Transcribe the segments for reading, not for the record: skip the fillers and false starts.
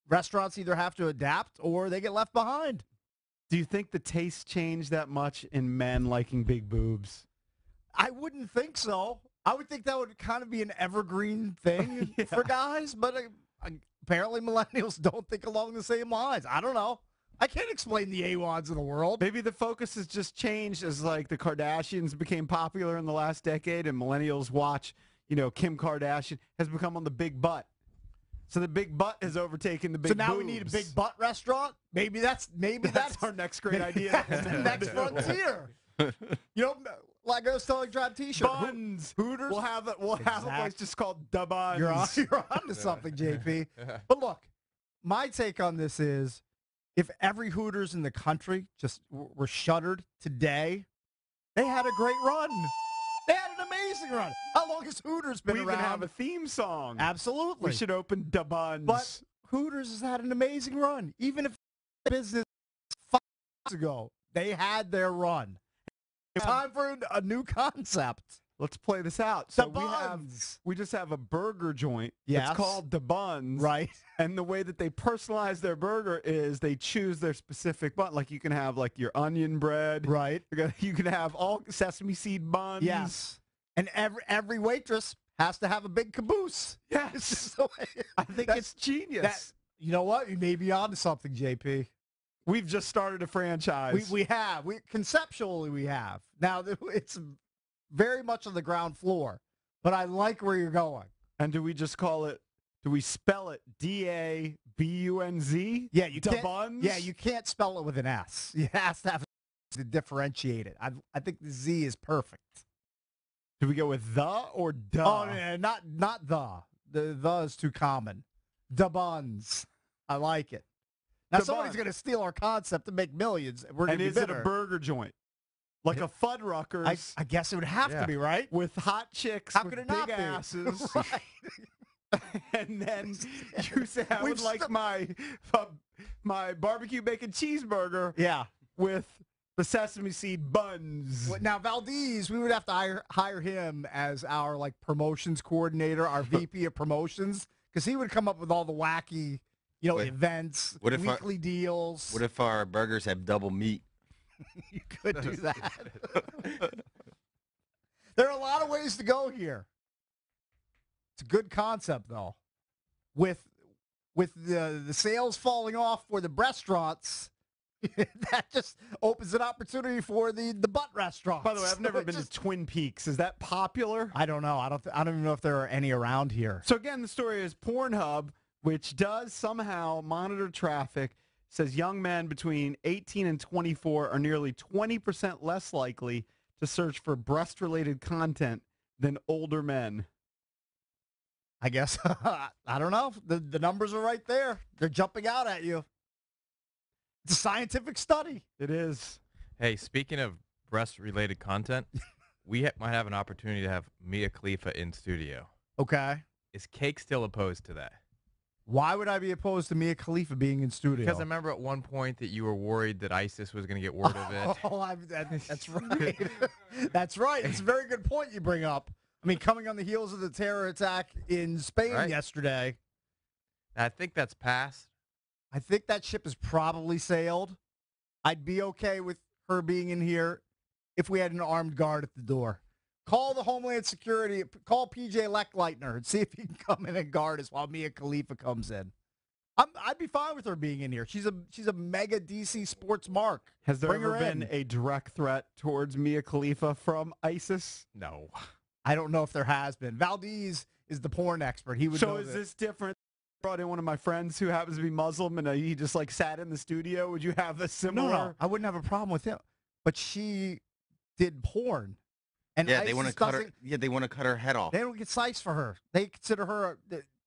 restaurants either have to adapt or they get left behind. Do you think the taste changed that much in men liking big boobs? I wouldn't think so. I would think that would kind of be an evergreen thing for guys, but apparently millennials don't think along the same lines. I don't know. I can't explain the AWODs of the world. Maybe the focus has just changed as like the Kardashians became popular in the last decade and millennials watch, Kim Kardashian has become on the big butt. So the big butt has overtaken the big boobs. So now we need a big butt restaurant? Maybe that's our next great idea. That's the next frontier. Like I was telling Drive T-shirt. Bunz. Hooters. We'll have a place just called the Bunz. You're on to something, JP. But look, my take on this is if every Hooters in the country just were shuttered today, they had a great run. They had an amazing run. How long has Hooters been around? We even have a theme song. Absolutely. We should open the Bunz. But Hooters has had an amazing run. Even if business 5 years ago, they had their run. It's time for a new concept. Let's play this out. The So Bunz. we just have a burger joint. Yes. It's called the Bunz. Right. And the way that they personalize their burger is they choose their specific bun. Like you can have like your onion bread. Right. You can have all sesame seed buns. Yes. And every waitress has to have a big caboose. Yes. I think it's genius. You know what? You may be on to something, JP. We've just started a franchise. We have. Conceptually, we have. Now, it's very much on the ground floor, but I like where you're going. And do we spell it D-A-B-U-N-Z? Yeah, you can't. Bunz? Yeah, you can't spell it with an S. You have to have to differentiate it. I think the Z is perfect. Do we go with the or duh? Oh, no, not the. The is too common. The Bunz. I like it. Now, somebody's going to steal our concept and make millions. We're going to be bitter. And is it a burger joint? Like a Fuddruckers. I guess it would have to be, right? With hot chicks How with could it big not be? asses. Right. And then you say, I would like my barbecue bacon cheeseburger with the sesame seed buns. Now, Valdez, we would have to hire him as our promotions coordinator, our VP of promotions, because he would come up with all the wacky events, weekly deals. What if our burgers have double meat? You could do that. There are a lot of ways to go here. It's a good concept, though. With the sales falling off for the restaurants, that just opens an opportunity for the butt restaurants. By the way, I've never been to Twin Peaks. Is that popular? I don't know. I don't even know if there are any around here. So again, the story is Pornhub, which does somehow monitor traffic, says young men between 18 and 24 are nearly 20% less likely to search for breast-related content than older men. I guess, I don't know. The numbers are right there. They're jumping out at you. It's a scientific study. It is. Hey, speaking of breast-related content, we might have an opportunity to have Mia Khalifa in studio. Okay. Is Cake still opposed to that? Why would I be opposed to Mia Khalifa being in studio? Because I remember at one point that you were worried that ISIS was going to get word of it. That's right. That's right. It's a very good point you bring up. I mean, coming on the heels of the terror attack in Spain yesterday. I think that's passed. I think that ship has probably sailed. I'd be okay with her being in here if we had an armed guard at the door. Call the Homeland Security. Call PJ Leckleitner and see if he can come in and guard us while Mia Khalifa comes in. I'd be fine with her being in here. She's a mega DC sports mark. Has there ever been a direct threat towards Mia Khalifa from ISIS? No. I don't know if there has been. Valdez is the porn expert. He would know. So is this different? Brought in one of my friends who happens to be Muslim and he just sat in the studio. Would you have a similar? No, I wouldn't have a problem with him. But she did porn. And they want to cut her. Yeah, they want to cut her head off. They don't get sites for her. They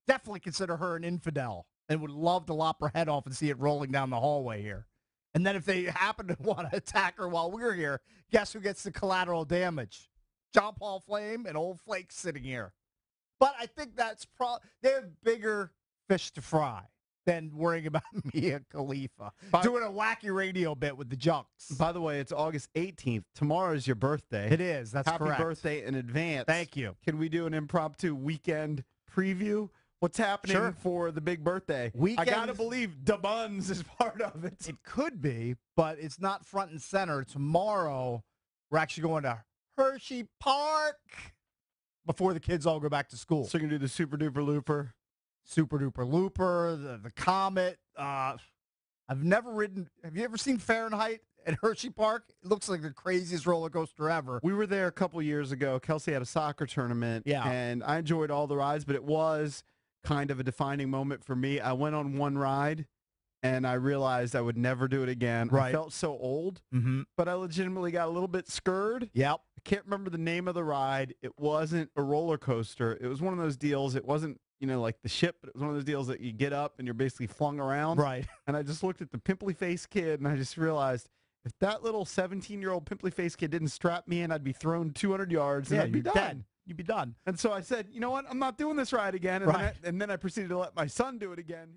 definitely consider her an infidel, and would love to lop her head off and see it rolling down the hallway here. And then if they happen to want to attack her while we're here, guess who gets the collateral damage? John Paul Flame and Old Flake sitting here. But I think that's they have bigger fish to fry than worrying about Mia Khalifa doing a wacky radio bit with the Junks. By the way, it's August 18th. Tomorrow is your birthday. It is. That's correct. Happy birthday in advance. Thank you. Can we do an impromptu weekend preview what's happening Sure. for the big birthday. Weekend- I got to believe the Bunz is part of it. It could be, but it's not front and center. Tomorrow, we're actually going to Hershey Park before the kids all go back to school. So you're going to do the Super Duper Looper. Super Duper Looper, the Comet. I've never ridden. Have you ever seen Fahrenheit at Hershey Park? It looks like the craziest roller coaster ever. We were there a couple years ago. Kelsey had a soccer tournament, and I enjoyed all the rides, but it was kind of a defining moment for me. I went on one ride, and I realized I would never do it again. Right. I felt so old, Mm-hmm. but I legitimately got a little bit scared. Yep. I can't remember the name of the ride. It wasn't a roller coaster. It was one of those deals. It wasn't, like the ship, but it was one of those deals that you get up and you're basically flung around. Right. And I just looked at the pimply-faced kid, and I just realized if that little 17-year-old pimply-faced kid didn't strap me in, I'd be thrown 200 yards, and I'd be you'd done. dead. You'd be done. And so I said, you know what? I'm not doing this ride again. And, Right. then I proceeded to let my son do it again.